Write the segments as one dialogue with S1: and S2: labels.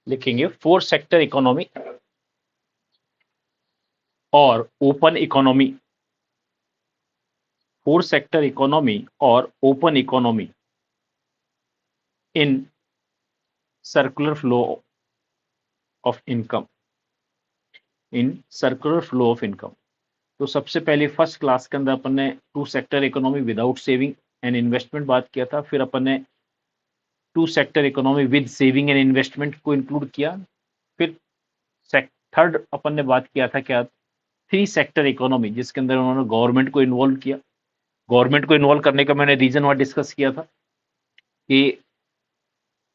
S1: लिखेंगे four sector economy और open economy, four sector economy और open economy in circular flow of income, in circular flow of income. तो सबसे पहले first class के अंदर अपन ने two sector economy without saving and investment बात किया था, फिर अपन ने two sector economy with saving and investment को इंक्लूड किया, फिर थर्ड अपन ने बात किया था क्या, थ्री सेक्टर इकोनॉमी, जिसके अंदर उन्होंने गवर्नमेंट को इन्वॉल्व किया। गवर्नमेंट को इन्वॉल्व करने का मैंने रीजन वहां डिस्कस किया था कि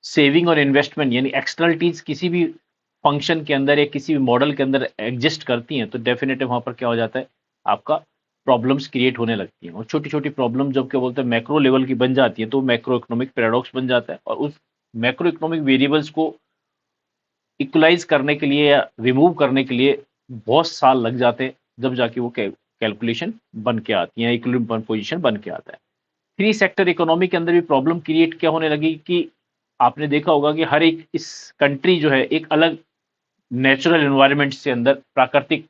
S1: सेविंग और इन्वेस्टमेंट यानी एक्सटर्नलिटीज किसी भी फंक्शन के अंदर या किसी भी मॉडल के अंदर एग्जिस्ट करती हैं तो डेफिनेटली वहां पर क्या हो जाता है, आपका प्रॉब्लम्स क्रिएट होने लगती हैं, और छोटी छोटी प्रॉब्लम जब क्या बोलते हैं मैक्रो लेवल की बन जाती है तो मैक्रो इकोनॉमिक पैराडॉक्स बन जाता है, और उस मैक्रो इकोनॉमिक वेरिएबल्स को इक्वलाइज करने के लिए या रिमूव करने के लिए बहुत साल लग जाते हैं, जब जाके वो कैलकुलेशन बन के आती है, इक्विलिब्रियम पोजीशन बन के आता है। थ्री सेक्टर इकोनॉमी के अंदर भी प्रॉब्लम क्रिएट क्या होने लगी कि आपने देखा होगा कि हर एक इस कंट्री जो है एक अलग नेचुरल एनवायरनमेंट से अंदर प्राकृतिक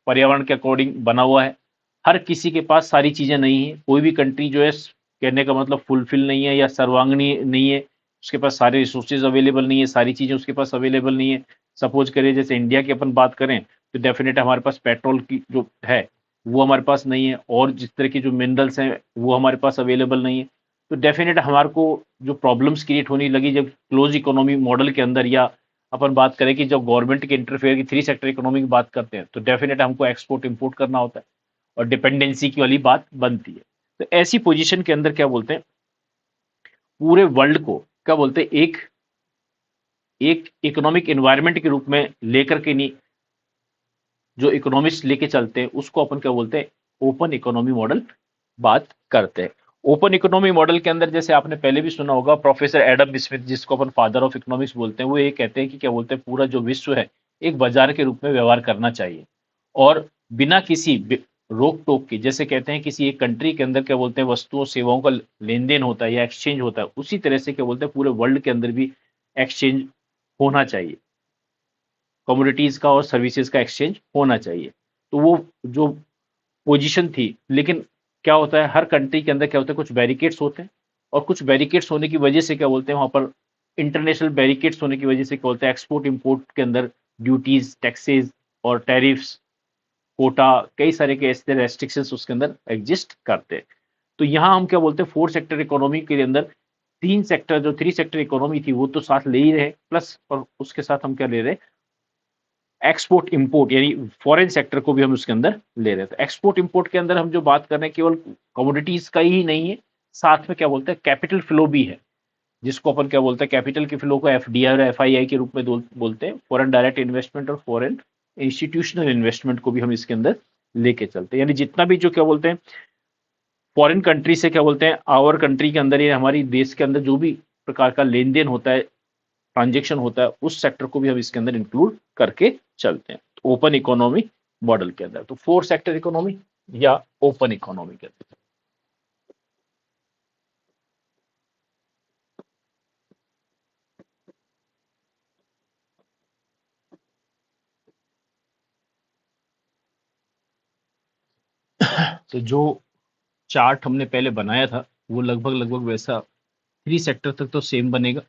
S1: पर्यावरण के अकॉर्डिंग बना हुआ है। हर किसी के पास सारी चीजें नहीं है, कोई भी कंट्री जो है कहने का मतलब फुलफिल नहीं है या सर्वांगनी नहीं है, उसके पास सारे रिसोर्सेज अवेलेबल नहीं है, सारी चीजें उसके पास अवेलेबल नहीं है। सपोज करें जैसे इंडिया की अपन बात करें तो डेफिनेट हमारे पास पेट्रोल की जो है वो हमारे पास नहीं है, और जिस तरह के जो मिनरल्स हैं वो हमारे पास अवेलेबल नहीं है। तो डेफिनेट हमारे को जो प्रॉब्लम्स क्रिएट होने लगी जब क्लोज इकोनॉमी मॉडल के अंदर, या अपन बात करें कि जब गवर्नमेंट के इंटरफेयर की थ्री सेक्टर इकोनॉमी की बात करते हैं तो डेफिनेट हमको एक्सपोर्ट इंपोर्ट करना होता है और डिपेंडेंसी की वाली बात बनती है। तो ऐसी पोजीशन के अंदर क्या बोलते हैं, पूरे वर्ल्ड को क्या बोलते हैं, एक एक इकोनॉमिक एनवायरनमेंट के रूप में लेकर के नहीं, जो इकोनॉमिस्ट लेके चलते हैं उसको अपन क्या बोलते हैं, ओपन इकोनॉमी मॉडल बात करते हैं। ओपन इकोनॉमी मॉडल के अंदर जैसे आपने पहले भी सुना होगा प्रोफेसर एडम स्मिथ, जिसको अपन फादर ऑफ इकोनॉमिक्स बोलते हैं, वो ये कहते हैं कि क्या बोलते हैं, पूरा जो विश्व है एक बाजार के रूप में व्यवहार करना चाहिए, और बिना किसी रोक टोक के, जैसे कहते हैं किसी एक कंट्री के अंदर क्या बोलते हैं वस्तुओं सेवाओं का लेन देन होता है या एक्सचेंज होता है, उसी तरह से क्या बोलते हैं पूरे वर्ल्ड के अंदर भी एक्सचेंज होना चाहिए, कमोडिटीज का और सर्विसेज का एक्सचेंज होना चाहिए। तो वो जो पोजीशन थी, लेकिन क्या होता है हर कंट्री के अंदर क्या होता है कुछ बैरिकेड्स होते हैं, और कुछ बैरिकेड्स होने की वजह से क्या बोलते हैं वहां पर इंटरनेशनल बैरिकेड्स होने की वजह से क्या बोलते हैं एक्सपोर्ट इंपोर्ट के अंदर ड्यूटीज टैक्सेस और टैरिफ्स कोटा कई सारे के ऐसे रेस्ट्रिक्शंस उसके अंदर एग्जिस्ट करते हैं। तो यहाँ हम क्या बोलते हैं फोर सेक्टर इकोनॉमी के अंदर तीन सेक्टर, जो थ्री सेक्टर इकोनॉमी थी वो तो साथ ले ही रहे, प्लस और उसके साथ हम क्या ले रहे, एक्सपोर्ट इंपोर्ट यानी फॉरेन सेक्टर को भी हम उसके अंदर ले रहे थे। एक्सपोर्ट इंपोर्ट के अंदर हम जो बात कर रहे हैं केवल कमोडिटीज का ही नहीं है, साथ में क्या बोलते हैं कैपिटल फ्लो भी है, जिसको अपन क्या बोलते हैं कैपिटल के फ्लो को एफडीआई और एफआईआई के रूप में बोलते हैं, फॉरेन डायरेक्ट इन्वेस्टमेंट और फॉरेन इंस्टीट्यूशनल इन्वेस्टमेंट को भी हम इसके अंदर लेके चलते हैं। यानी जितना भी जो क्या बोलते हैं फॉरेन कंट्री से क्या बोलते हैं आवर कंट्री के अंदर या हमारी देश के अंदर जो भी प्रकार का लेन देन होता है, ट्रांजेक्शन होता है, उस सेक्टर को भी हम इसके अंदर इंक्लूड करके चलते हैं ओपन इकोनॉमी मॉडल के अंदर। तो फोर सेक्टर इकोनॉमी या ओपन इकोनॉमी के अंदर। तो जो चार्ट हमने पहले बनाया था वो लगभग लगभग वैसा थ्री सेक्टर तक तो सेम बनेगा।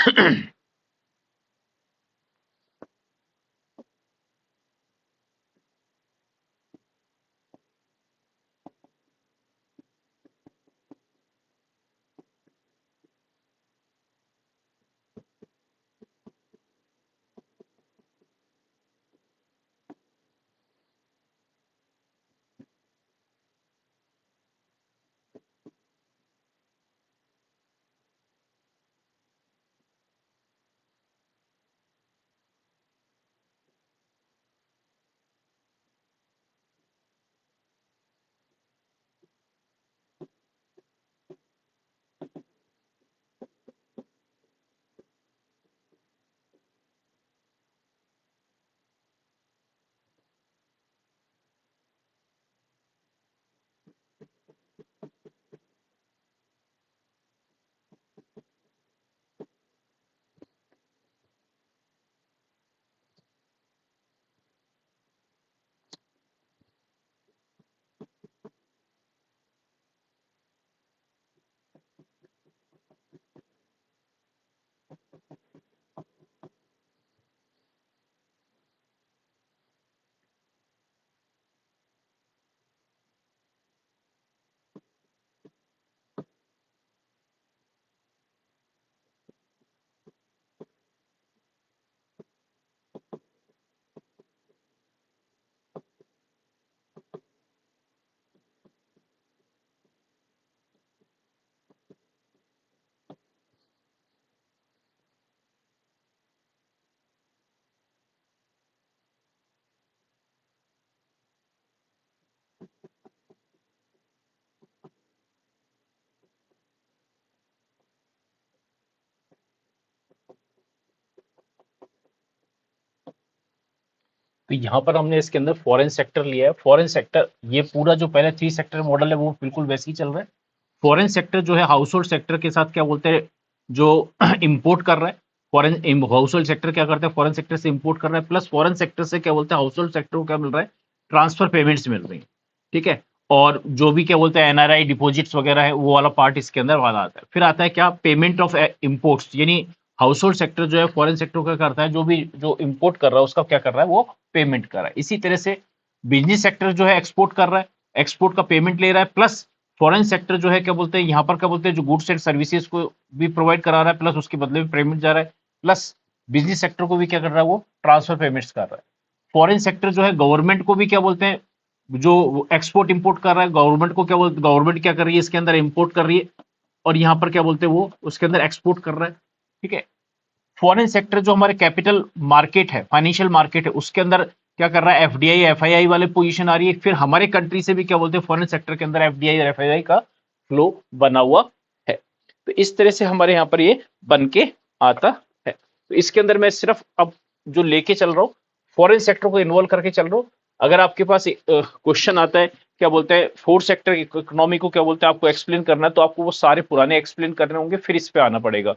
S1: तो यहाँ पर हमने इसके अंदर फॉरेन सेक्टर लिया है। फॉरेन सेक्टर ये पूरा जो पहले 3 सेक्टर मॉडल है वो बिल्कुल वैसे ही चल रहा है। फॉरेन सेक्टर जो है हाउस होल्ड सेक्टर के साथ क्या बोलते हैं, जो इंपोर्ट कर रहा है, फॉरेन हाउस होल्ड सेक्टर क्या करता है, फॉरेन सेक्टर से इंपोर्ट कर रहा है, प्लस फॉरेन सेक्टर से क्या बोलते हैं, हाउस होल्ड सेक्टर को क्या मिल रहा है, ट्रांसफर पेमेंट्स मिल रही है। ठीक है। और जो भी क्या बोलते हैं एनआरआई डिपॉजिट्स वगैरह है वो वाला पार्ट इसके अंदर वाला आता है। फिर आता है क्या, पेमेंट ऑफ इम्पोर्ट्स, यानी हाउस होल्ड सेक्टर जो है फॉरेन सेक्टर को क्या करता है, जो भी जो इंपोर्ट कर रहा है उसका क्या कर रहा है, वो पेमेंट कर रहा है। इसी तरह से बिजनेस सेक्टर जो है एक्सपोर्ट कर रहा है, एक्सपोर्ट का पेमेंट ले रहा है, प्लस फॉरेन सेक्टर जो है क्या बोलते हैं, यहाँ पर क्या बोलते हैं, जो गुड्स एंड सर्विसेज को भी प्रोवाइड करा रहा है, प्लस उसके बदले में पेमेंट जा रहा है, प्लस बिजनेस सेक्टर को भी क्या कर रहा है, वो ट्रांसफर पेमेंट्स कर रहा है। फॉरेन सेक्टर जो है गवर्नमेंट को भी क्या बोलते हैं, जो एक्सपोर्ट इंपोर्ट कर रहा है, गवर्नमेंट को क्या बोलते, गवर्नमेंट क्या कर रही है, इसके अंदर इंपोर्ट कर रही है, और यहाँ पर क्या बोलते हैं, वो उसके अंदर एक्सपोर्ट कर रहा है। ठीक है। फॉरेन सेक्टर जो हमारे कैपिटल मार्केट है, फाइनेंशियल मार्केट है, उसके अंदर क्या कर रहा है, एफडीआई एफआईआई वाले पोजीशन आ रही है। फिर हमारे कंट्री से भी क्या बोलते हैं, फॉरेन सेक्टर के अंदर एफडीआई और एफआईआई का फ्लो बना हुआ है। तो इस तरह से हमारे यहाँ पर ये बन के आता है। तो इसके अंदर मैं सिर्फ अब जो लेके चल रहा हूँ, फॉरेन सेक्टर को इन्वॉल्व करके चल रहा हूँ। अगर आपके पास क्वेश्चन आता है, क्या बोलते हैं, फोर्थ सेक्टर इकोनॉमी को क्या बोलते हैं, आपको एक्सप्लेन करना है, तो आपको वो सारे पुराने एक्सप्लेन करने होंगे, फिर इस पे आना पड़ेगा।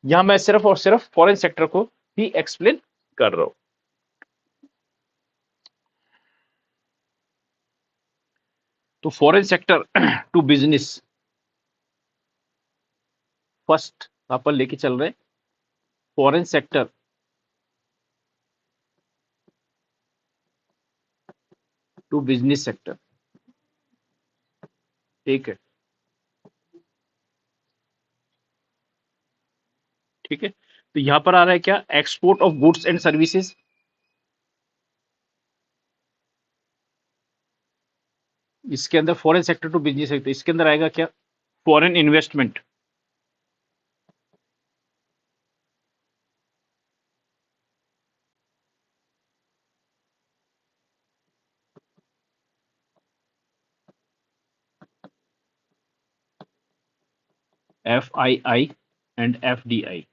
S1: यहां मैं सिर्फ और सिर्फ फॉरेन सेक्टर को ही एक्सप्लेन कर रहा हूं। तो foreign sector to business, first अपन लेके चल रहे हैं foreign sector to business sector. ठीक है। ठीक है। तो यहां पर आ रहा है क्या, export of goods and services. इसके अंदर foreign sector to business sector, इसके अंदर आएगा क्या, foreign investment. F I I and F D I.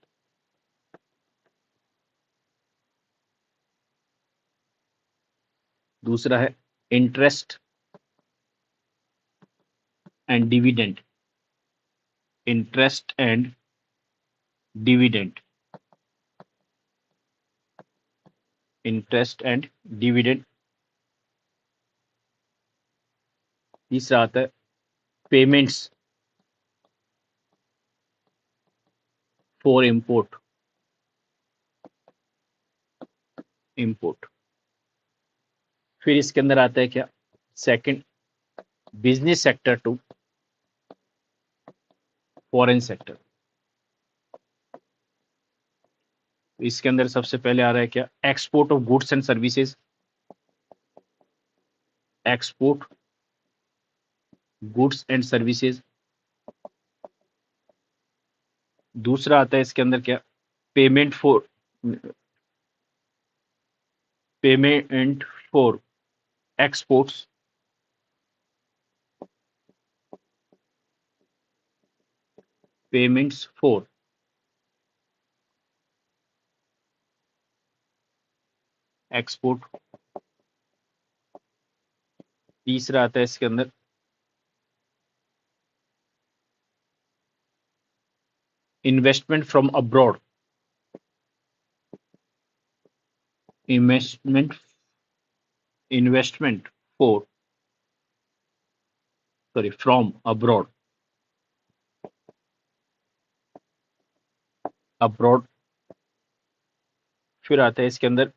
S1: दूसरा है interest and dividend. Interest and dividend. Interest and dividend. तीसरा आता है पेमेंट्स फॉर इंपोर्ट। इंपोर्ट। फिर इसके अंदर आता है क्या, second, business sector to foreign sector. इसके अंदर सबसे पहले आ रहा है क्या, export of goods and services, export goods and services. दूसरा आता है इसके अंदर क्या, payment for, payment for exports, payments for export. तीसरा आता है इसके अंदर investment from abroad, investment, investment for, sorry, from abroad, abroad. फिर आता है इसके अंदर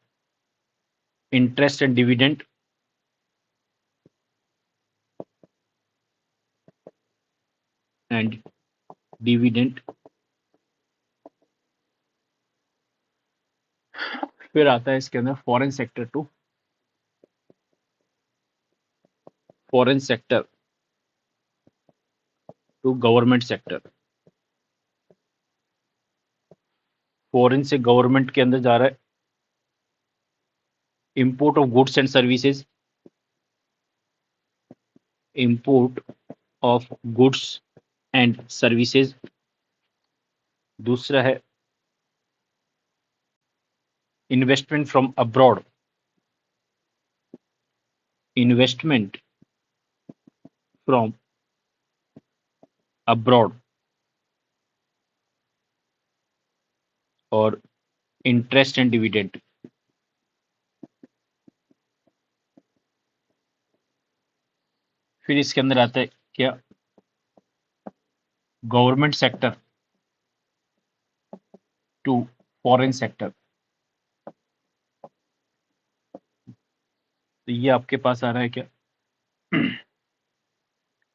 S1: interest and dividend, and dividend. फिर आता है इसके अंदर foreign sector to, foreign sector to government sector. Foreign से गवर्नमेंट के अंदर जा रहा है import of goods and services, import of goods and services. दूसरा है investment from abroad, investment from abroad. और इंटरेस्ट एंड डिविडेंड। फिर इसके अंदर आता है क्या, government sector to foreign sector. तो ये आपके पास आ रहा है क्या,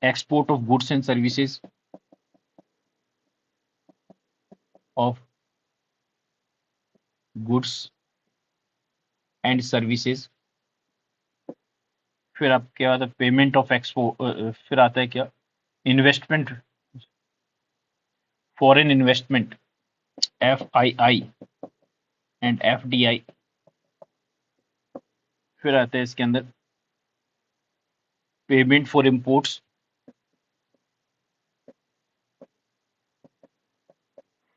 S1: export of goods and services of goods and services. फिर आपके आता है पेमेंट ऑफ एक्सपोर्ट। फिर आता है क्या, investment, foreign investment, FII and FDI। फिर आता है इसके अंदर payment for imports,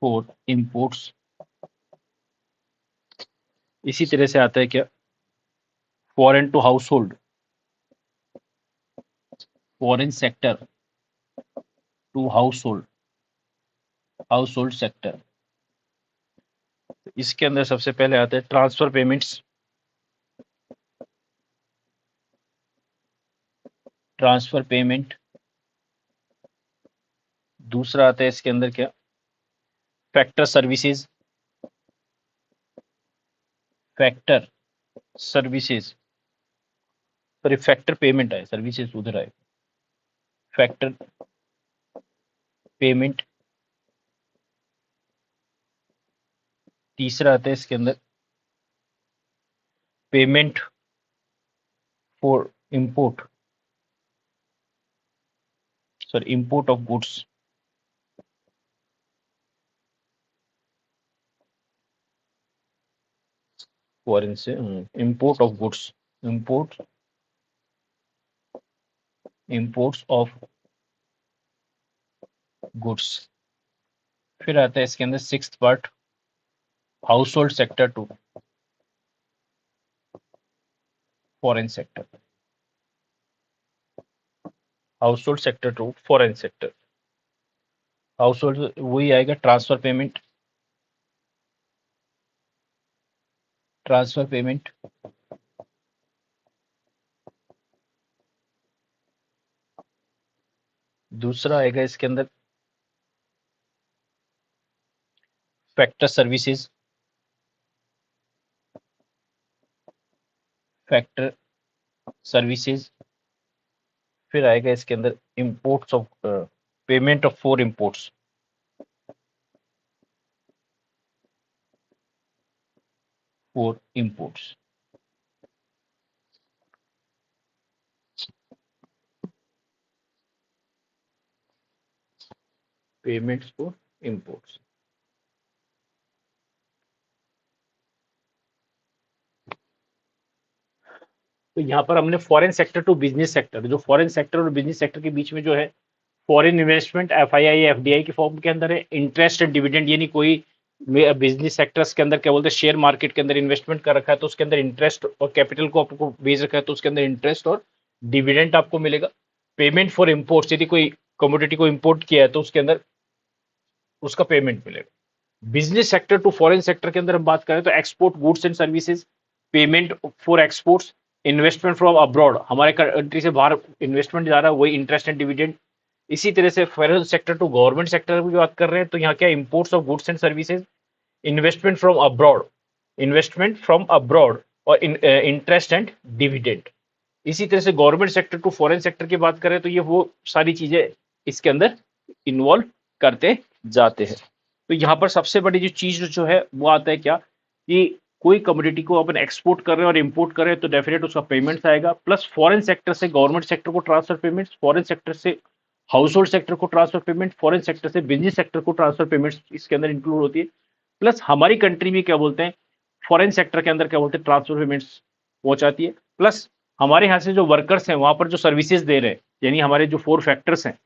S1: for imports. इसी तरह से आता है क्या, foreign to household, foreign sector to household, household sector. इसके अंदर सबसे पहले आते हैं ट्रांसफर पेमेंट्स, ट्रांसफर पेमेंट। दूसरा आता है इसके अंदर क्या, factor services, factor services, sorry factor payment है, सर्विसेज उधर है, फैक्टर पेमेंट। तीसरा आता है इसके अंदर payment for import, sorry import of goods, foreign से import of goods, import, imports of goods. फिर आता है इसके अंदर sixth part, household sector to foreign sector, household sector to foreign sector. Household वही आएगा, transfer payment, transfer payment. दूसरा आएगा इसके अंदर फैक्टर सर्विसेज, फैक्टर सर्विसेज, फिर आएगा इसके अंदर imports of payment of for imports, for imports, payments for imports. तो यहाँ पर हमने foreign sector to business sector, जो फॉरेन सेक्टर और बिजनेस सेक्टर के बीच में जो है फॉरेन इन्वेस्टमेंट एफआईआई एफडीआई की फॉर्म के अंदर है, इंटरेस्ट एंड डिविडेंड, यानी कोई बिजनेस सेक्टर्स के अंदर क्या बोलते हैं शेयर मार्केट के अंदर इन्वेस्टमेंट कर रखा है तो उसके अंदर इंटरेस्ट, और कैपिटल को आपको बेच रखा है तो उसके अंदर इंटरेस्ट और डिविडेंड आपको मिलेगा। पेमेंट फॉर इम्पोर्ट्स, यदि कोई कमोडिटी को इम्पोर्ट किया है तो उसके अंदर उसका पेमेंट मिलेगा। Business sector to foreign sector के अंदर हम बात करें तो export goods and services, payment for exports, investment from abroad, हमारे कंट्री से बाहर इन्वेस्टमेंट जा रहा है वही इंटरेस्ट एंड डिविडेंड। इसी तरह से federal sector to government sector की बात कर रहे हैं तो यहाँ क्या imports of goods and services, investment from abroad, investment from abroad और इंटरेस्ट एंड डिविडेंड। इसी तरह से government sector to foreign sector की बात करें तो ये वो सारी चीजें इसके अंदर इन्वॉल्व करते जाते हैं। तो यहाँ पर सबसे बड़ी जो चीज जो है वो आता है क्या, कि कोई कमोडिटी को अपन एक्सपोर्ट कर रहे हैं और इंपोर्ट कर रहे हैं तो डेफिनेट उसका पेमेंट्स आएगा, प्लस फॉरेन सेक्टर से गवर्नमेंट सेक्टर को ट्रांसफर पेमेंट्स, फॉरेन सेक्टर से हाउस होल्ड सेक्टर को ट्रांसफर पेमेंट, फॉरेन सेक्टर से बिजनेस सेक्टर को ट्रांसफर पेमेंट्स इसके अंदर इंक्लूड होती है। प्लस हमारी कंट्री में क्या बोलते हैं फॉरेन सेक्टर के अंदर क्या बोलते हैं ट्रांसफर पेमेंट्स पहुंचाती है। प्लस हमारे यहाँ से जो वर्कर्स हैं वहां पर जो सर्विसेज दे रहे हैं, यानी हमारे जो 4 फैक्टर्स हैं,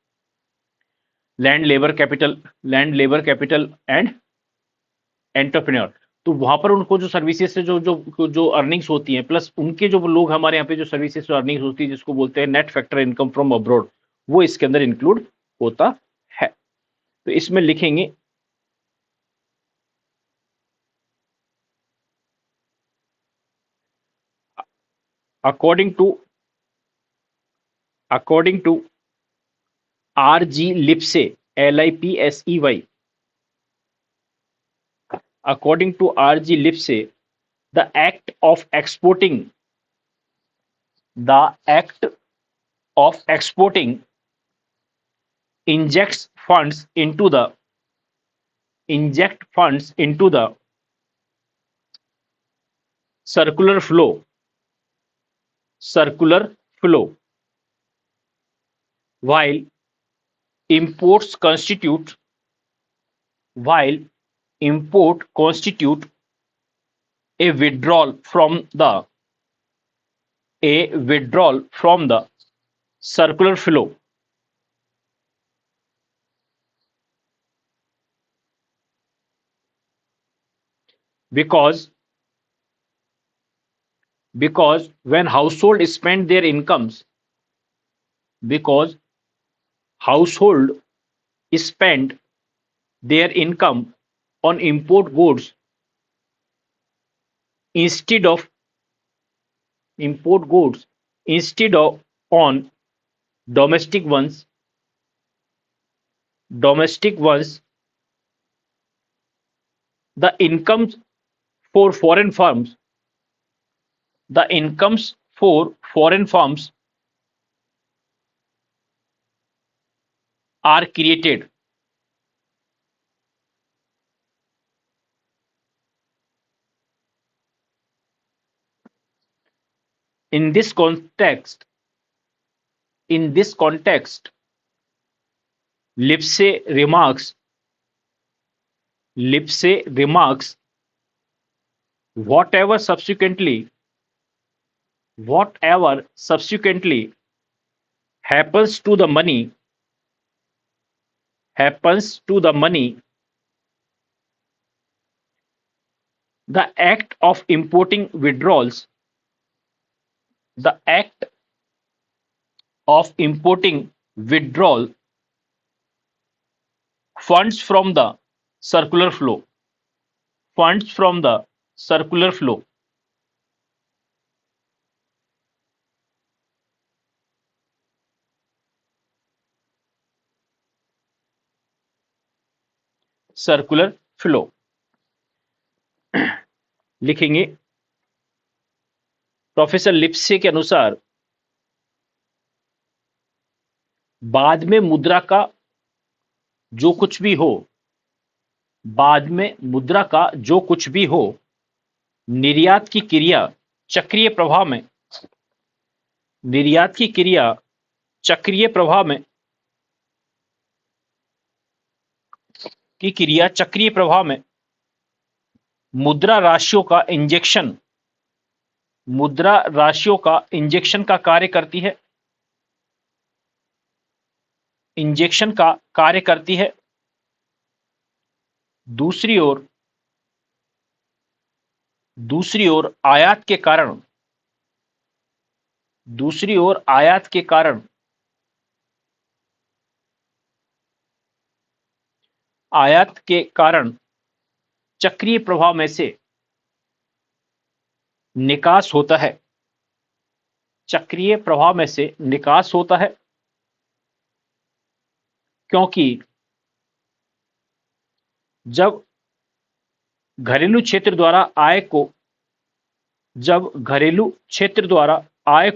S1: land labour capital, land labour capital and entrepreneur, तो वहां पर उनको जो सर्विसेज से जो जो जो अर्निंग्स होती हैं, प्लस उनके जो लोग हमारे यहाँ पे जो सर्विसेज से अर्निंग्स होती है जिसको बोलते हैं net factor income from abroad, वो इसके अंदर इंक्लूड होता है। तो इसमें लिखेंगे according to according to R G Lipsey, LIPSEY, according to R.G. Lipse, the the act of exporting injects funds into the circular flow circular flow, while imports constitute while import constitute a withdrawal from the circular flow, because when household spend their incomes because household spend their income on instead of import goods instead of on domestic ones domestic ones the incomes for foreign firms the incomes for foreign firms are created. In this context, Lipse remarks, whatever subsequently happens to the money, the act of importing withdrawals, the act of importing withdrawal funds from the circular flow, funds from the circular flow, circular flow लिखेंगे professor लिप्से के अनुसार बाद में मुद्रा का जो कुछ भी हो, बाद में मुद्रा का जो कुछ भी हो, निर्यात की क्रिया चक्रीय प्रवाह में निर्यात की क्रिया चक्रीय प्रवाह में क्रिया चक्रीय प्रवाह में मुद्रा राशियों का इंजेक्शन का कार्य करती है, इंजेक्शन का कार्य करती है। दूसरी ओर आयात के कारण चक्रीय प्रवाह में से निकास होता है, चक्रीय प्रवाह में से निकास होता है, क्योंकि जब घरेलू क्षेत्र द्वारा आय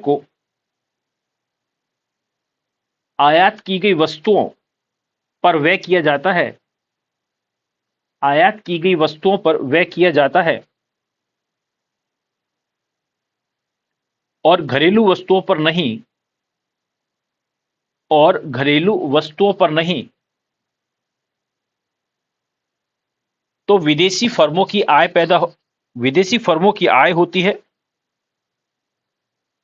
S1: को आयात की गई वस्तुओं पर व्यय किया जाता है, आयात की गई वस्तुओं पर व्यय किया जाता है और घरेलू वस्तुओं पर नहीं, तो विदेशी फर्मों की आय होती है,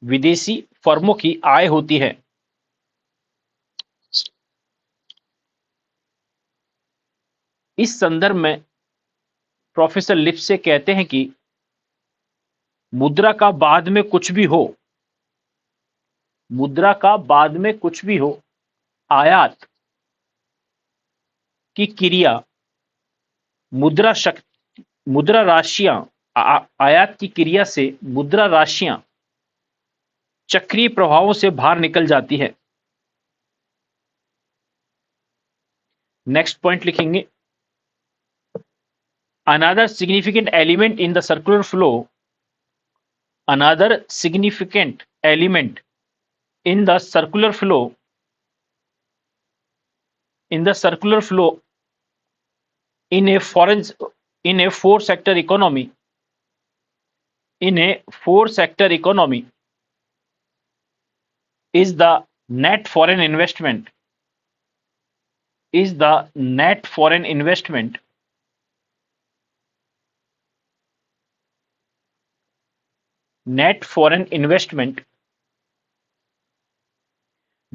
S1: विदेशी फर्मों की आय होती है। इस संदर्भ में प्रोफेसर लिप्से कहते हैं कि मुद्रा का बाद में कुछ भी हो, आयात की क्रिया मुद्रा राशियां आयात की क्रिया से मुद्रा राशियां चक्रीय प्रभावों से बाहर निकल जाती है। नेक्स्ट पॉइंट लिखेंगे, another significant element in the circular flow in the circular flow in a four sector economy is the net foreign investment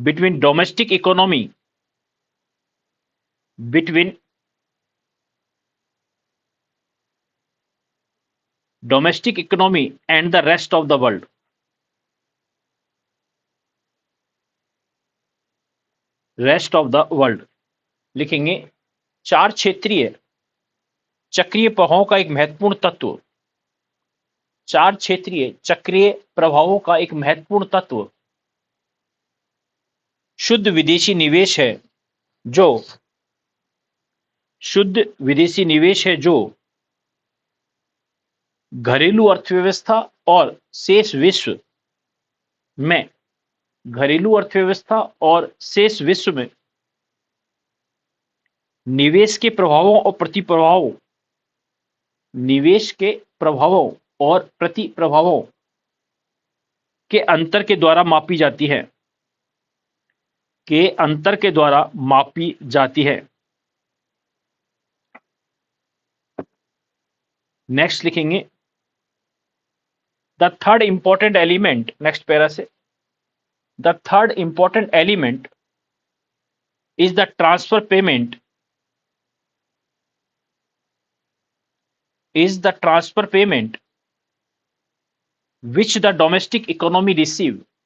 S1: between domestic economy and the rest of the world। लिखेंगे, चार क्षेत्रीय चक्रीय प्रभावों का एक महत्वपूर्ण तत्व शुद्ध विदेशी निवेश है जो घरेलू अर्थव्यवस्था और शेष विश्व में निवेश के प्रभावों और प्रतिप्रभावों के अंतर के द्वारा मापी जाती है। नेक्स्ट लिखेंगे, the third important element, next para से, the third important element is the transfer payment which the domestic economy receive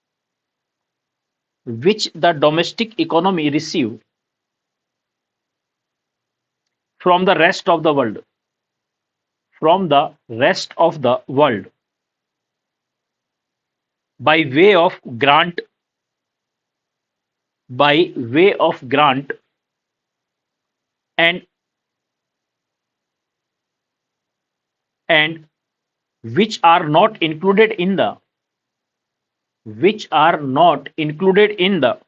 S1: from the rest of the world by way of grant and which are not included in the which are not included in the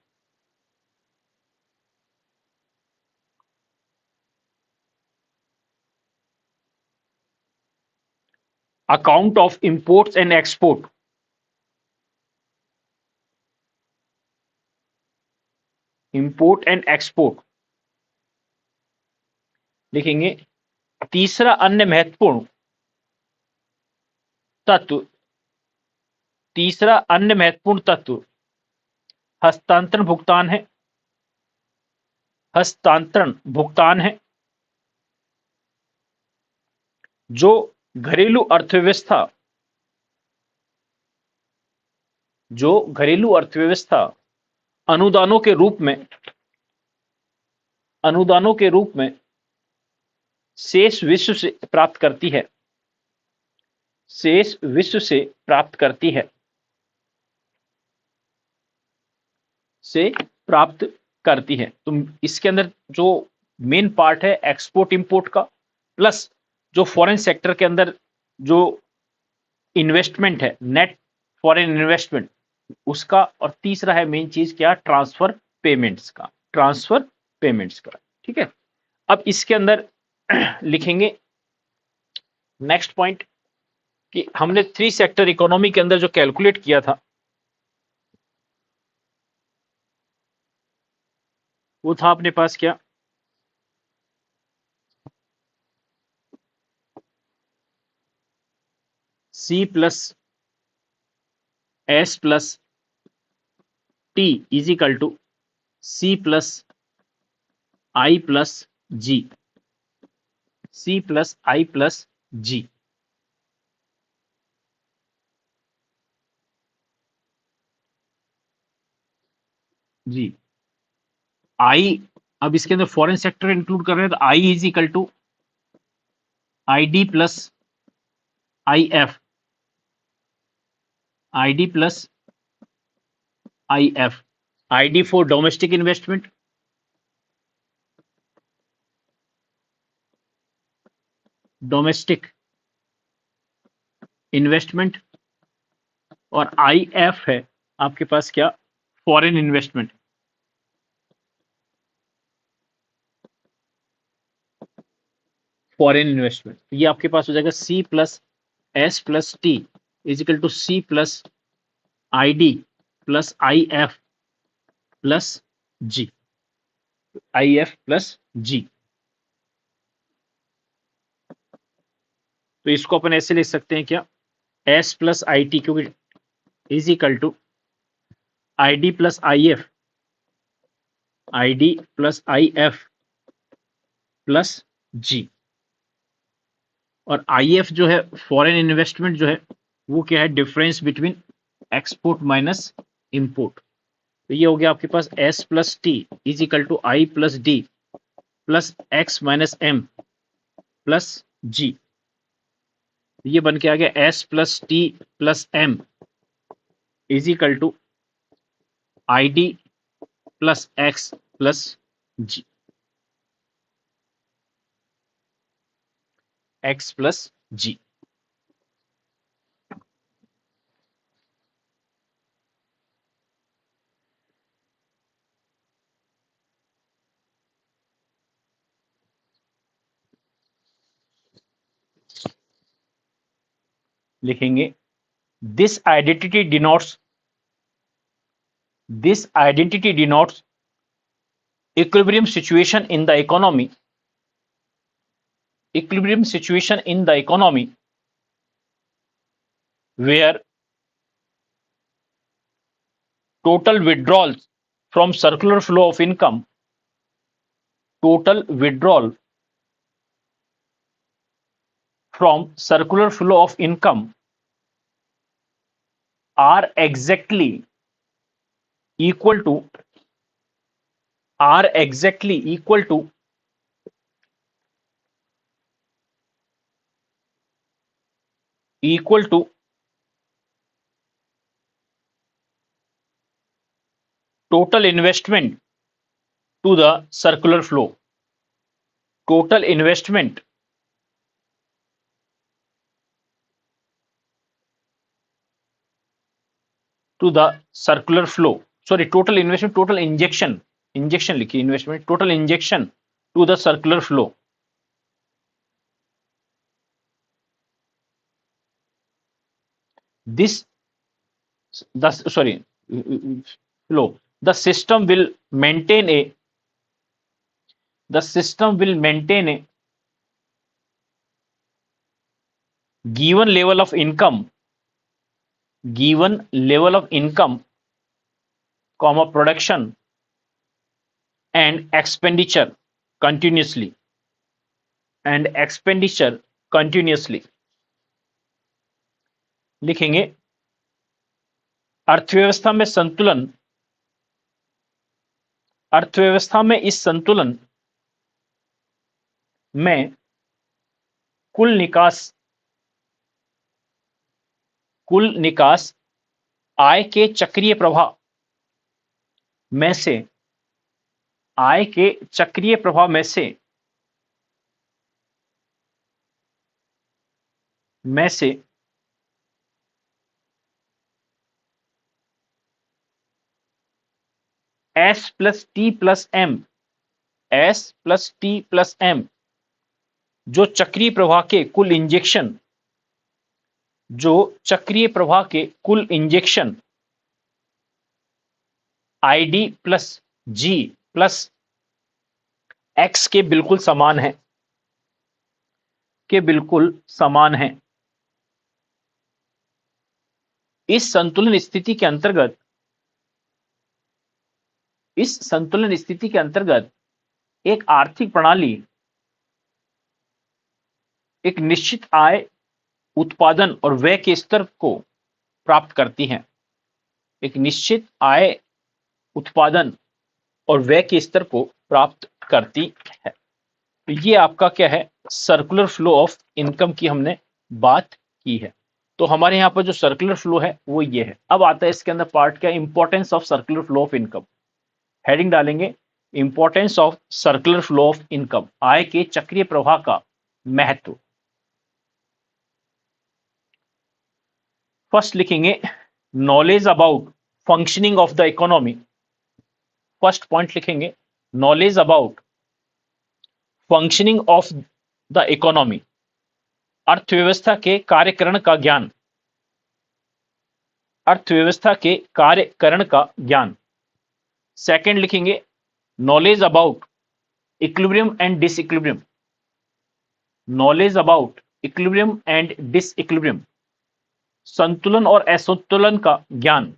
S1: account of imports and export. Import and export लिखेंगे। तीसरा अन्य महत्वपूर्ण तत्व, तीसरा अन्य महत्वपूर्ण तत्व हस्तांतरण भुगतान है। हस्तांतरण भुगतान है जो घरेलू अर्थव्यवस्था, जो घरेलू अर्थव्यवस्था अनुदानों के रूप में, अनुदानों के रूप में शेष विश्व से प्राप्त करती है, शेष विश्व से प्राप्त करती है, से प्राप्त करती है। तो इसके अंदर जो मेन पार्ट है एक्सपोर्ट इंपोर्ट का, प्लस जो फॉरेन सेक्टर के अंदर जो इन्वेस्टमेंट है, नेट फॉरेन इन्वेस्टमेंट उसका, और तीसरा है मेन चीज क्या, ट्रांसफर पेमेंट्स का, ट्रांसफर पेमेंट्स का। ठीक है, अब इसके अंदर लिखेंगे नेक्स्ट पॉइंट कि हमने थ्री सेक्टर इकोनॉमी के अंदर जो कैलकुलेट किया था वो था अपने पास क्या, C plus S plus T is equal to C plus I plus G, C plus I plus G। जी I, अब इसके अंदर फॉरेन सेक्टर इंक्लूड कर रहे हैं तो I is equal to ID plus IF, ID plus IF, ID for domestic investment, domestic investment, और IF है आपके पास क्या, फॉरेन इन्वेस्टमेंट। फॉरेन इन्वेस्टमेंट ये आपके पास हो जाएगा C plus S plus T is equal to C plus ID plus IF plus G, IF plus G। तो इसको अपन ऐसे लिख सकते हैं क्या, S प्लस IT क्योंकि is equal to ID plus IF, ID plus IF plus G, और IF जो है फॉरेन इन्वेस्टमेंट जो है वो क्या है, difference between export minus import. तो ये हो गया आपके पास S plus T is equal to I plus D plus X minus M plus G। ये बन के आ गया S plus T plus M is equal to ID plus X plus G, X plus G। लिखेंगे this identity denotes, this identity denotes equilibrium situation in the economy, equilibrium situation in the economy where total withdrawals from circular flow of income, total withdrawal from circular flow of income are exactly equal to, are exactly equal to equal to total investment to the circular flow, total investment to the circular flow, sorry total investment, total injection, injection लिखिए, investment total injection to the circular flow, this the sorry flow, the system will maintain a, the system will maintain a given level of income, given level of income, comma production and expenditure continuously, and expenditure continuously. लिखेंगे अर्थव्यवस्था में संतुलन, अर्थव्यवस्था में इस संतुलन में कुल निकास, कुल निकास आय के चक्रीय प्रवाह में से, आय के चक्रीय प्रवाह में से S plus T plus M, S plus T plus M जो चक्रीय प्रवाह के कुल इंजेक्शन, जो चक्रीय प्रवाह के कुल इंजेक्शन आईडी प्लस जी प्लस एक्स के बिल्कुल समान है, के बिल्कुल समान है। इस संतुलन स्थिति के अंतर्गत, इस संतुलन स्थिति के अंतर्गत एक आर्थिक प्रणाली एक निश्चित आय, उत्पादन और व्यय के स्तर को प्राप्त करती है, एक निश्चित आय, उत्पादन और व्यय के स्तर को प्राप्त करती है। तो ये आपका क्या है, सर्कुलर फ्लो ऑफ इनकम की हमने बात की है। तो हमारे यहाँ पर जो सर्कुलर फ्लो है वो ये है। अब आता है इसके अंदर पार्ट क्या, importance of circular flow of income. Heading डालेंगे importance of circular flow of income, आय के चक्रीय प्रवाह का महत्व। फर्स्ट लिखेंगे knowledge about functioning of the economy. First point लिखेंगे knowledge about functioning of the economy, अर्थव्यवस्था के कार्यकरण का ज्ञान, अर्थव्यवस्था के कार्यकरण का ज्ञान। सेकंड लिखेंगे knowledge about equilibrium and disequilibrium, knowledge about equilibrium and disequilibrium, संतुलन और असंतुलन का ज्ञान,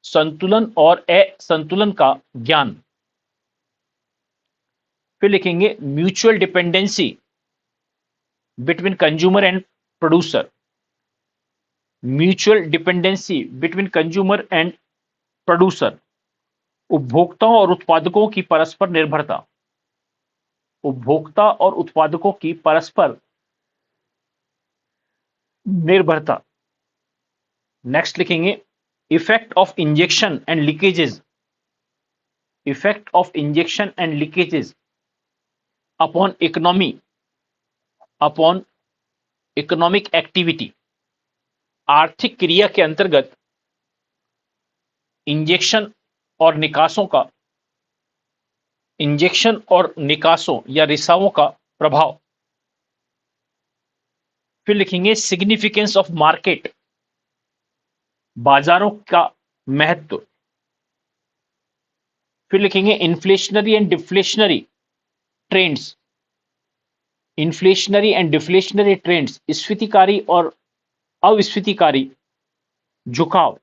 S1: संतुलन और असंतुलन का ज्ञान। फिर लिखेंगे mutual dependency between consumer and producer, mutual dependency between consumer and producer, उपभोक्ताओं और उत्पादकों की परस्पर निर्भरता, उपभोक्ता और उत्पादकों की परस्पर निर्भरता। नेक्स्ट लिखेंगे effect of injection and leakages, effect of injection and leakages upon economy, upon economic activity, आर्थिक क्रिया के अंतर्गत इंजेक्शन और निकासों का, इंजेक्शन और निकासों या रिसावों का प्रभाव। फिर लिखेंगे सिग्निफिकेंस ऑफ मार्केट, बाजारों का महत्व। फिर लिखेंगे inflationary and deflationary trends, inflationary and deflationary trends, स्फीतिकारी और अविस्फीतिकारी झुकाव।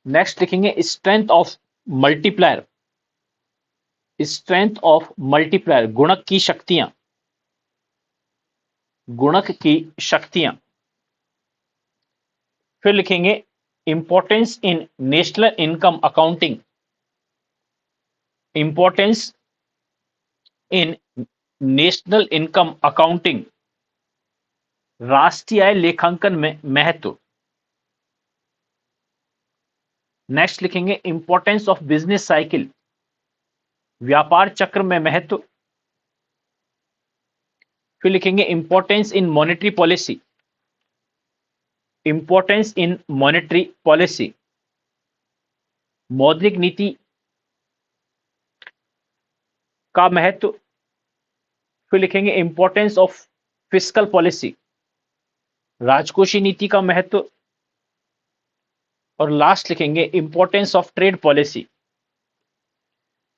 S1: नेक्स्ट लिखेंगे strength of multiplier, strength of multiplier, गुणक की शक्तियां, गुणक की शक्तियां। फिर लिखेंगे importance in national income accounting, importance in national income accounting, राष्ट्रीय आय लेखांकन में महत्व। नेक्स्ट लिखेंगे इंपॉर्टेंस ऑफ बिजनेस साइकिल, व्यापार चक्र में महत्व। फिर लिखेंगे importance in monetary policy, importance in monetary policy, मौद्रिक नीति का महत्व। फिर लिखेंगे इंपॉर्टेंस ऑफ फिस्कल पॉलिसी, राजकोषीय नीति का महत्व। और लास्ट लिखेंगे importance of trade policy,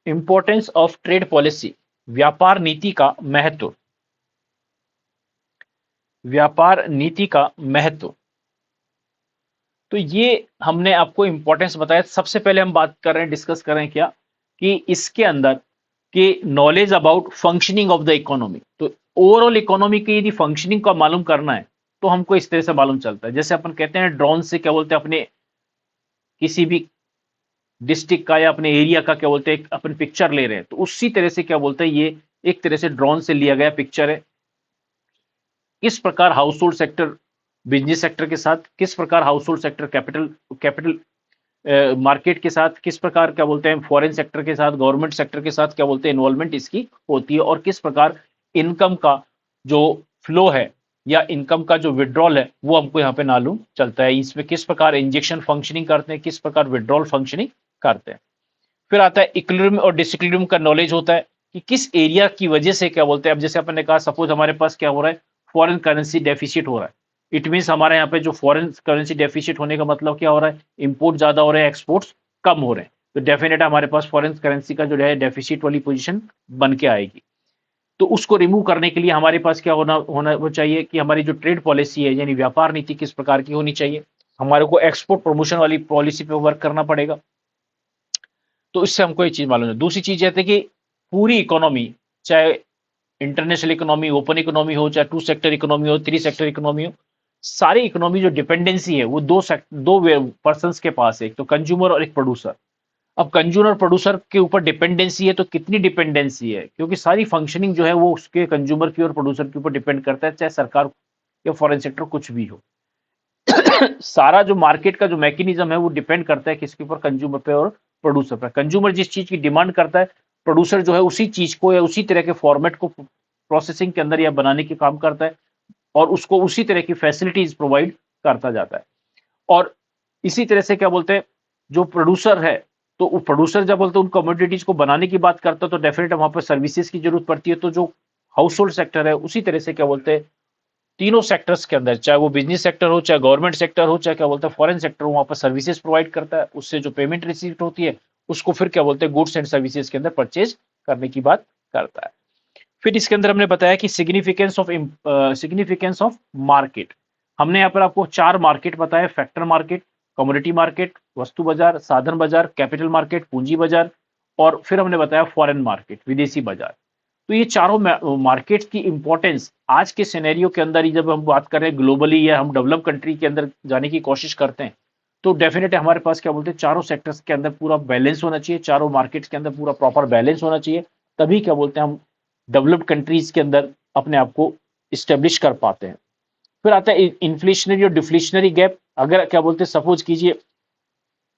S1: importance of trade policy, व्यापार नीति का महत्व, व्यापार नीति का महत्व। तो ये हमने आपको इंपॉर्टेंस बताया। सबसे पहले हम बात कर रहे हैं, डिस्कस कर रहे हैं क्या, कि इसके अंदर कि knowledge about functioning of the economy. तो ओवरऑल इकोनॉमी की यदि फंक्शनिंग का मालूम करना है तो हमको इस तरह से मालूम चलता है। जैसे अपन कहते हैं ड्रोन से क्या बोलते हैं, अपने किसी भी डिस्ट्रिक्ट का या अपने एरिया का क्या बोलते हैं अपन पिक्चर ले रहे हैं, तो उसी तरह से क्या बोलते हैं ये एक तरह से ड्रोन से लिया गया पिक्चर है। किस प्रकार house hold sector business sector के साथ, किस प्रकार house hold sector capital capital market के साथ, किस प्रकार क्या बोलते हैं फॉरेन सेक्टर के साथ, गवर्नमेंट सेक्टर के साथ क्या बोलते हैं इन्वॉल्वमेंट इसकी होती है, और किस प्रकार इनकम का जो फ्लो है या इनकम का जो विड्रॉल है वो हमको यहाँ पे मालूम चलता है। इसमें किस प्रकार इंजेक्शन फंक्शनिंग करते हैं, किस प्रकार विड्रॉल फंक्शनिंग करते हैं। फिर आता है इक्विलिब्रियम और डिसइक्विलिब्रियम का नॉलेज होता है कि किस एरिया की वजह से क्या बोलते हैं। अब जैसे अपन ने कहा सपोज हमारे पास क्या हो रहा है, फॉरेन करेंसी डेफिसिट हो रहा है। इट मीन्स हमारे यहाँ पे जो फॉरेन करेंसी डेफिसिट होने का मतलब क्या हो रहा है, इंपोर्ट ज्यादा हो रहे हैं, एक्सपोर्ट्स कम हो रहे हैं। तो डेफिनेट हमारे पास फॉरेन करेंसी का जो है डेफिसिट वाली पोजीशन बन के आएगी। तो उसको रिमूव करने के लिए हमारे पास क्या होना होना वो चाहिए कि हमारी जो ट्रेड पॉलिसी है यानी व्यापार नीति किस प्रकार की होनी चाहिए। हमारे को एक्सपोर्ट प्रमोशन वाली पॉलिसी पे वर्क करना पड़ेगा। तो इससे हमको ये चीज मालूम है। दूसरी चीज ये थी कि पूरी इकोनॉमी, चाहे इंटरनेशनल इकोनॉमी, ओपन इकोनॉमी हो, चाहे टू सेक्टर इकोनॉमी हो, थ्री सेक्टर इकोनॉमी हो, सारी इकोनॉमी जो डिपेंडेंसी है वो दो पर्सन के पास है, एक तो कंज्यूमर और एक प्रोड्यूसर। अब कंज्यूमर और प्रोड्यूसर के ऊपर डिपेंडेंसी है, तो कितनी डिपेंडेंसी है, क्योंकि सारी फंक्शनिंग जो है वो उसके कंज्यूमर की और प्रोड्यूसर के ऊपर डिपेंड करता है, चाहे सरकार या फॉरेन सेक्टर कुछ भी हो। सारा जो मार्केट का जो मैकेनिज्म है वो डिपेंड करता है किसके ऊपर, कंज्यूमर पे और प्रोड्यूसर पे। कंज्यूमर जिस चीज की डिमांड करता है, प्रोड्यूसर जो है उसी चीज को या उसी तरह के फॉर्मेट को प्रोसेसिंग के अंदर या बनाने के काम करता है और उसको उसी तरह की फैसिलिटीज प्रोवाइड करता जाता है। और इसी तरह से क्या बोलते हैं जो प्रोड्यूसर है, तो वो प्रोड्यूसर जब बोलते हैं उन कमोडिटीज को बनाने की बात करता है तो डेफिनेट वहां पर सर्विसेज की जरूरत पड़ती है। तो जो हाउस होल्ड सेक्टर है उसी तरह से क्या बोलते हैं तीनों सेक्टर्स के अंदर, चाहे वो बिजनेस सेक्टर हो, चाहे गवर्नमेंट सेक्टर हो, चाहे क्या बोलते हैं फॉरेन सेक्टर हो, वहां पर सर्विसेज प्रोवाइड करता है। उससे जो पेमेंट रिसीव होती है उसको फिर क्या बोलते हैं गुड्स एंड सर्विसेज के अंदर परचेज करने की बात करता है। फिर इसके अंदर हमने बताया कि सिग्निफिकेंस ऑफ मार्केट। हमने यहाँ पर आपको 4 मार्केट बताए, फैक्टर मार्केट, कमोडिटी मार्केट, वस्तु बाजार, साधन बाजार, कैपिटल मार्केट, पूंजी बाजार, और फिर हमने बताया फॉरेन मार्केट, विदेशी बाजार। तो ये चारों मार्केट्स की इंपॉर्टेंस आज के सिनेरियो के अंदर ही जब हम बात कर रहे हैं ग्लोबली या हम डेवलप कंट्री के अंदर जाने की कोशिश करते हैं, तो डेफिनेटली हमारे पास क्या बोलते हैं चारों सेक्टर्स के अंदर पूरा बैलेंस होना चाहिए, चारों मार्केट्स के अंदर पूरा प्रॉपर बैलेंस होना चाहिए, तभी क्या बोलते हैं हम डेवलप्ड कंट्रीज के अंदर अपने आप को इस्टेब्लिश कर पाते हैं। फिर आता है इन्फ्लेशनरी और डिफ्लेशनरी गैप। अगर क्या बोलते हैं सपोज कीजिए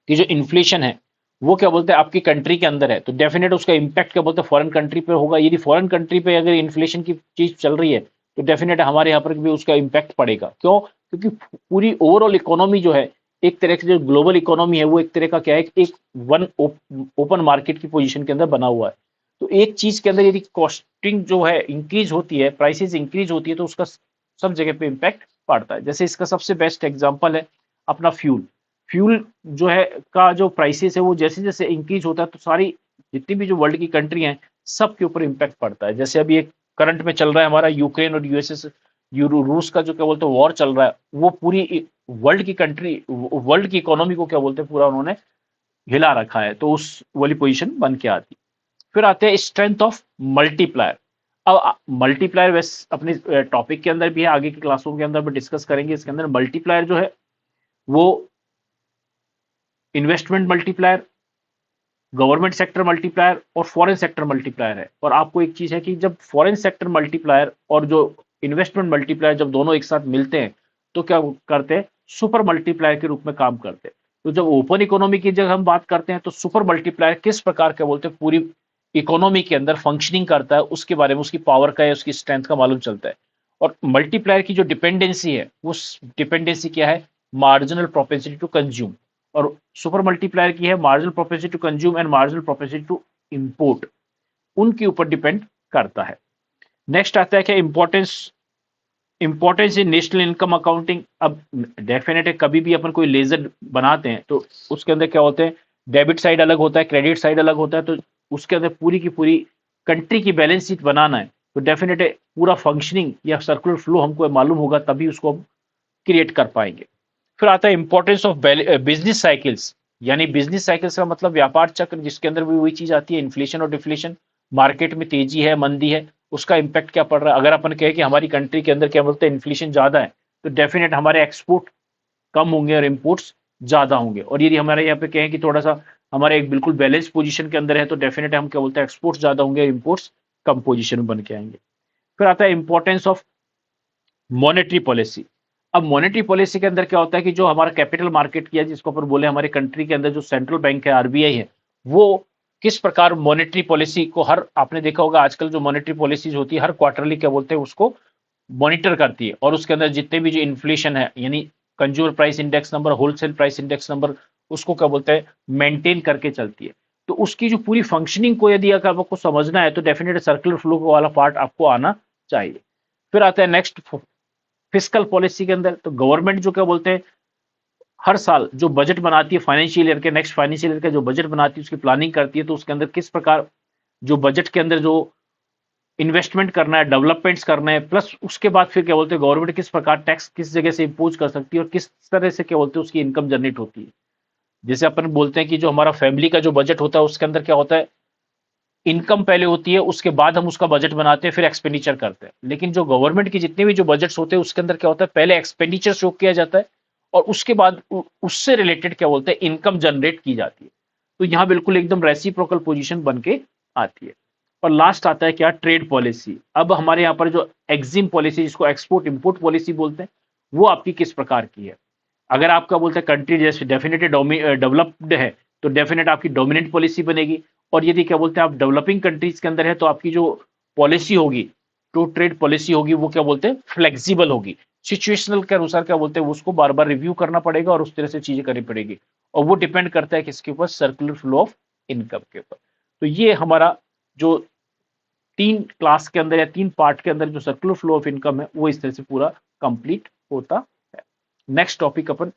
S1: कि जो इन्फ्लेशन है वो क्या बोलते हैं आपकी कंट्री के अंदर है, तो डेफिनेट उसका इंपैक्ट क्या बोलते हैं फॉरेन कंट्री पे होगा। यदि फॉरेन कंट्री पे अगर इन्फ्लेशन की चीज चल रही है तो डेफिनेट हमारे यहाँ पर भी उसका इंपैक्ट पड़ेगा। क्यों? क्योंकि पूरी ओवरऑल इकोनॉमी जो है एक तरह से जो ग्लोबल इकोनॉमी है वो एक तरह का क्या है, एक वन ओपन मार्केट की पोजीशन के अंदर बना हुआ है। तो एक चीज के अंदर यदि कॉस्टिंग जो है इंक्रीज होती है, प्राइसेस इंक्रीज होती है, तो उसका सब जगह पे इंपैक्ट पड़ता है। जैसे इसका सबसे बेस्ट एग्जांपल है अपना फ्यूल। फ्यूल जो है का जो प्राइसेस है वो जैसे जैसे इंक्रीज होता है तो सारी जितनी भी जो वर्ल्ड की कंट्री हैं सब के ऊपर इंपैक्ट पड़ता है। जैसे अभी एक करंट में चल रहा है हमारा यूक्रेन और यूएसए रूस का जो क्या बोलते हैं वॉर चल रहा है, वो पूरी वर्ल्ड की इकोनॉमी को क्या बोलते हैं पूरा उन्होंने हिला रखा है, तो उस वाली पोजीशन बन के आती है। फिर आते हैं स्ट्रेंथ ऑफ मल्टीप्लायर। अब मल्टीप्लायर वैसे अपने टॉपिक के अंदर भी है, आगे की क्लासों के अंदर भी डिस्कस करेंगे। इसके अंदर मल्टीप्लायर जो है वो investment multiplier, government sector multiplier और फॉरेन सेक्टर मल्टीप्लायर है। और आपको एक चीज है कि जब फॉरेन सेक्टर मल्टीप्लायर और जो इन्वेस्टमेंट मल्टीप्लायर जब दोनों एक साथ मिलते हैं तो क्या करते हैं, सुपर मल्टीप्लायर के रूप में काम करते हैं। तो जब ओपन इकोनॉमी की जब हम बात करते हैं तो सुपर मल्टीप्लायर किस प्रकार का बोलते हैं पूरी इकोनॉमी के अंदर फंक्शनिंग करता है उसके बारे में, उसकी पावर का या उसकी स्ट्रेंथ का मालूम चलता है। और मल्टीप्लायर की जो डिपेंडेंसी है वो डिपेंडेंसी क्या है, मार्जिनल प्रोपेंसिटी टू कंज्यूम, और सुपर मल्टीप्लायर की है marginal propensity to consume and marginal propensity to import, उनके ऊपर डिपेंड करता है। नेक्स्ट आता है क्या, importance in national income accounting. अब डेफिनेट है कभी भी अपन कोई लेजर बनाते हैं तो उसके अंदर क्या होते हैं, डेबिट साइड अलग होता है, क्रेडिट साइड अलग होता है, तो उसके अंदर पूरी की पूरी कंट्री की बैलेंस शीट बनाना है तो डेफिनेट है पूरा फंक्शनिंग या सर्कुलर फ्लो हमको मालूम होगा तभी उसको हम क्रिएट कर पाएंगे। फिर आता है इंपॉर्टेंस ऑफ बिजनेस साइकिल्स, यानी बिजनेस साइकिल्स का मतलब व्यापार चक्र, जिसके अंदर भी वही चीज आती है, इन्फ्लेशन और डिफ्लेशन, मार्केट में तेजी है मंदी है उसका इंपैक्ट क्या पड़ रहा है। अगर अपन कहें कि हमारी कंट्री के अंदर क्या बोलते हैं इन्फ्लेशन ज्यादा है तो डेफिनेट हमारे एक्सपोर्ट कम होंगे और इम्पोर्ट्स ज्यादा होंगे, और यदि हमारे यहाँ पे कहें कि थोड़ा सा हमारे एक बिल्कुल बैलेंस पोजीशन के अंदर है तो डेफिनेट हम क्या बोलते हैं एक्सपोर्ट्स ज्यादा होंगे और इम्पोर्ट्स कम पोजीशन में बन के आएंगे। फिर आता है इंपॉर्टेंस ऑफ मॉनेटरी पॉलिसी। अब मॉनेटरी पॉलिसी के अंदर क्या होता है कि जो हमारा कैपिटल मार्केट किया जिसको अपन बोले हमारे कंट्री के अंदर जो सेंट्रल बैंक है आरबीआई है, वो किस प्रकार मॉनेटरी पॉलिसी को, हर आपने देखा होगा आजकल जो मॉनेटरी पॉलिसीज होती है हर क्वार्टरली क्या बोलते हैं उसको मॉनिटर करती है, और उसके अंदर जितने भी जो इन्फ्लेशन है यानी consumer price index number, wholesale price index number, उसको क्या बोलते हैं मेंटेन करके चलती है। तो उसकी जो पूरी फंक्शनिंग को यदि अगर आपको समझना है तो डेफिनेट सर्कुलर फ्लो वाला पार्ट आपको आना चाहिए। फिर आता है नेक्स्ट फिस्कल पॉलिसी के अंदर, तो गवर्नमेंट जो क्या बोलते हैं हर साल जो बजट बनाती है फाइनेंशियल ईयर के, नेक्स्ट फाइनेंशियल ईयर का जो बजट बनाती है उसकी प्लानिंग करती है, तो उसके अंदर किस प्रकार जो बजट के अंदर जो इन्वेस्टमेंट करना है, डेवलपमेंट्स करना है, प्लस उसके बाद फिर क्या बोलते हैं गवर्नमेंट किस प्रकार टैक्स किस जगह से इम्पोज कर सकती है और किस तरह से क्या बोलते हैं उसकी इनकम जनरेट होती है। जैसे अपन बोलते हैं कि जो हमारा फैमिली का जो बजट होता है उसके अंदर क्या होता है इनकम पहले होती है उसके बाद हम उसका बजट बनाते हैं फिर एक्सपेंडिचर करते हैं, लेकिन जो गवर्नमेंट की जितने भी जो बजट्स होते हैं उसके अंदर क्या होता है पहले एक्सपेंडिचर शो किया जाता है और उसके बाद उससे रिलेटेड क्या बोलते हैं इनकम जनरेट की जाती है। तो यहाँ बिल्कुल एकदम रेसिप्रोकल पोजीशन बन के आती है। और लास्ट आता है क्या, ट्रेड पॉलिसी। अब हमारे यहाँ पर जो एक्जिम पॉलिसी जिसको एक्सपोर्ट इंपोर्ट पॉलिसी बोलते हैं वो आपकी किस प्रकार की है। अगर आपका बोलते हैं कंट्री जैसे डेफिनेटली डेवलप्ड है तो डेफिनेट आपकी डोमिनेंट पॉलिसी बनेगी, और यदि क्या बोलते हैं आप डेवलपिंग कंट्रीज के अंदर है तो आपकी जो पॉलिसी होगी, जो ट्रेड पॉलिसी होगी वो क्या बोलते हैं फ्लेक्सिबल होगी, सिचुएशनल के अनुसार क्या बोलते हैं उसको बार बार रिव्यू करना पड़ेगा और उस तरह से चीजें करनी पड़ेगी, और वो डिपेंड करता है किसके ऊपर, सर्कुलर फ्लो ऑफ इनकम के ऊपर। तो ये हमारा जो 3 क्लास के अंदर या 3 पार्ट के अंदर जो सर्कुलर फ्लो ऑफ इनकम है वो इस तरह से पूरा कंप्लीट होता है। नेक्स्ट टॉपिक अपन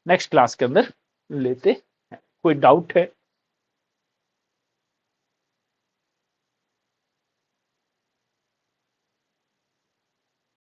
S1: नेक्स्ट क्लास के अंदर लेते हैं। कोई डाउट है